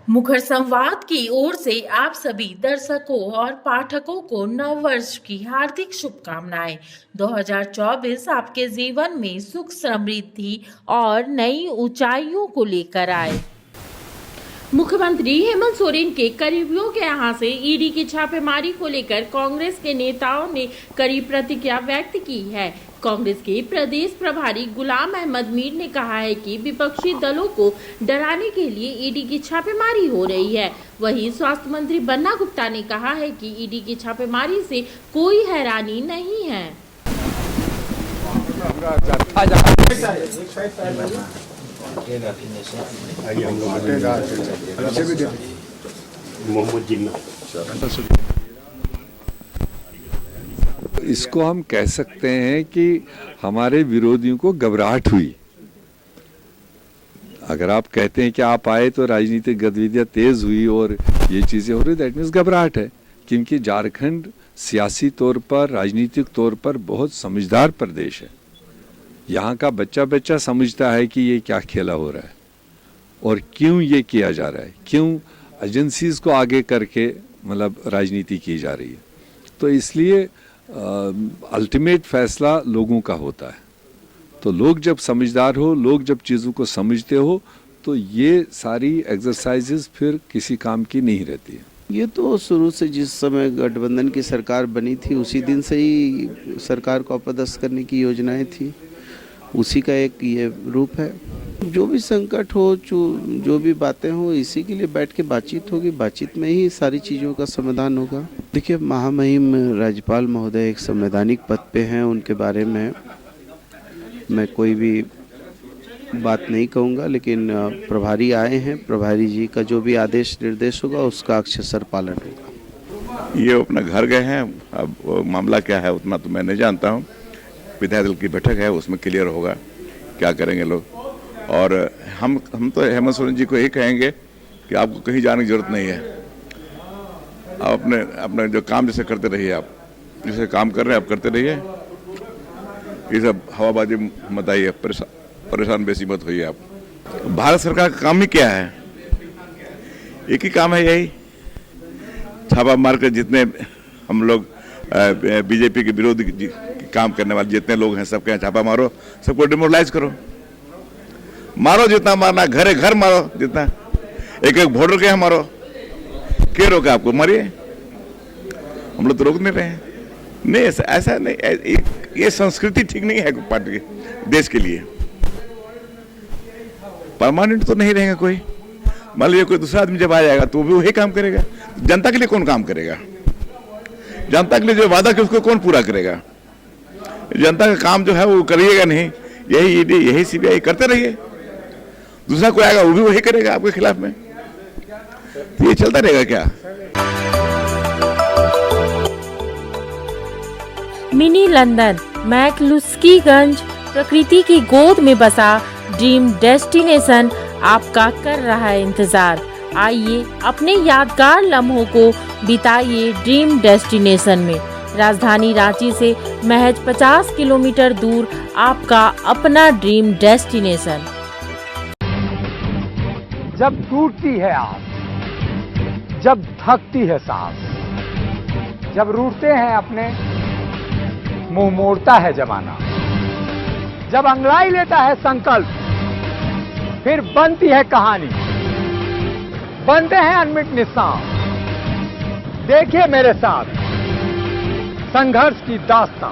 मुखर संवाद की ओर से आप सभी दर्शकों और पाठकों को नव वर्ष की हार्दिक शुभकामनाएं। 2024 आपके जीवन में सुख, समृद्धि और नई ऊंचाइयों को लेकर आए। मुख्यमंत्री हेमंत सोरेन के करीबियों के यहां से ईडी की छापेमारी को लेकर कांग्रेस के नेताओं ने कड़ी प्रतिक्रिया व्यक्त की है। कांग्रेस के प्रदेश प्रभारी गुलाम अहमद मीर ने कहा है कि विपक्षी दलों को डराने के लिए ईडी की छापेमारी हो रही है। वहीं स्वास्थ्य मंत्री बन्ना गुप्ता ने कहा है कि ईडी की छापेमारी से कोई हैरानी नहीं है। इसको हम कह सकते हैं कि हमारे विरोधियों को घबराहट हुई। अगर आप कहते हैं कि आप आए तो राजनीतिक गतिविधियां तेज हुई और ये चीजें हो रही, दैट मीन्स घबराहट है, क्योंकि झारखंड सियासी तौर पर, राजनीतिक तौर पर बहुत समझदार प्रदेश है। यहाँ का बच्चा बच्चा समझता है कि ये क्या खेला हो रहा है और क्यों ये किया जा रहा है, क्यों एजेंसीज को आगे करके मतलब राजनीति की जा रही है। तो इसलिए अल्टीमेट फैसला लोगों का होता है। तो लोग जब समझदार हो, लोग जब चीज़ों को समझते हो, तो ये सारी एक्सरसाइजेस फिर किसी काम की नहीं रहती है। ये तो शुरू से जिस समय गठबंधन की सरकार बनी थी उसी दिन से ही सरकार को अपदस्थ करने की योजनाएं थी, उसी का एक ये रूप है। जो भी संकट हो, जो भी बातें हो, इसी के लिए बैठ के बातचीत होगी, बातचीत में ही सारी चीज़ों का समाधान होगा। देखिए, महामहिम राज्यपाल महोदय एक संवैधानिक पद पे हैं, उनके बारे में मैं कोई भी बात नहीं कहूँगा, लेकिन प्रभारी आए हैं, प्रभारी जी का जो भी आदेश निर्देश होगा उसका अक्षरशः पालन होगा। ये अपना घर गए हैं, अब मामला क्या है उतना तो मैं नहीं जानता हूँ। विधायक दल की बैठक है, उसमें क्लियर होगा क्या करेंगे लोग। और हम तो हेमंत सोरेन जी को यही कहेंगे कि आपको कहीं जाने की जरूरत नहीं है। आप अपने जो काम जैसे करते रहिए, आप जैसे काम कर रहे हैं आप करते रहिए। ये सब हवाबाजी मत आइए, परेशान बेसी मत होइए आप। भारत सरकार का काम ही क्या है? एक ही काम है, यही छापा मार कर जितने हम लोग बीजेपी के विरोधी काम करने वाले जितने लोग हैं सबके यहाँ छापा मारो, सबको डिमोरलाइज करो, मारो जितना मारना, घरे घर मारो जितना, एक एक वोटर के यहाँ मारो। क्या रोके आपको? मारिए, हम लोग तो रोक नहीं रहे हैं। नहीं, ऐसा नहीं, ये संस्कृति ठीक नहीं है पार्टी के, देश के लिए। परमानेंट तो नहीं रहेगा कोई। मान लीजिए कोई दूसरा आदमी जब आ जाएगा तो भी वही काम करेगा। जनता के लिए कौन काम करेगा? जनता के लिए जो वादा किया उसको कौन पूरा करेगा? जनता का काम जो है वो करिएगा नहीं। यही ईडी, यही सीबीआई करते रहिए, दूसरा कोई आएगा वो भी वही करेगा आपके खिलाफ में। तो ये चलता रहेगा क्या? मिनी लंदन मैक्लुस्कीगंज प्रकृति की गोद में बसा ड्रीम डेस्टिनेशन आपका कर रहा है इंतजार। आइए अपने यादगार लम्हों को बिताइए ड्रीम डेस्टिनेशन में। राजधानी रांची से महज 50 किलोमीटर दूर आपका अपना ड्रीम डेस्टिनेशन। जब टूटती है आस, जब थकती है सांस, जब रूठते हैं अपने, मुंह मोड़ता है जमाना, जब अंगड़ाई लेता है संकल्प, फिर बनती है कहानी, बनते हैं अनमिट निशान। देखिए मेरे साथ संघर्ष की दास्तां।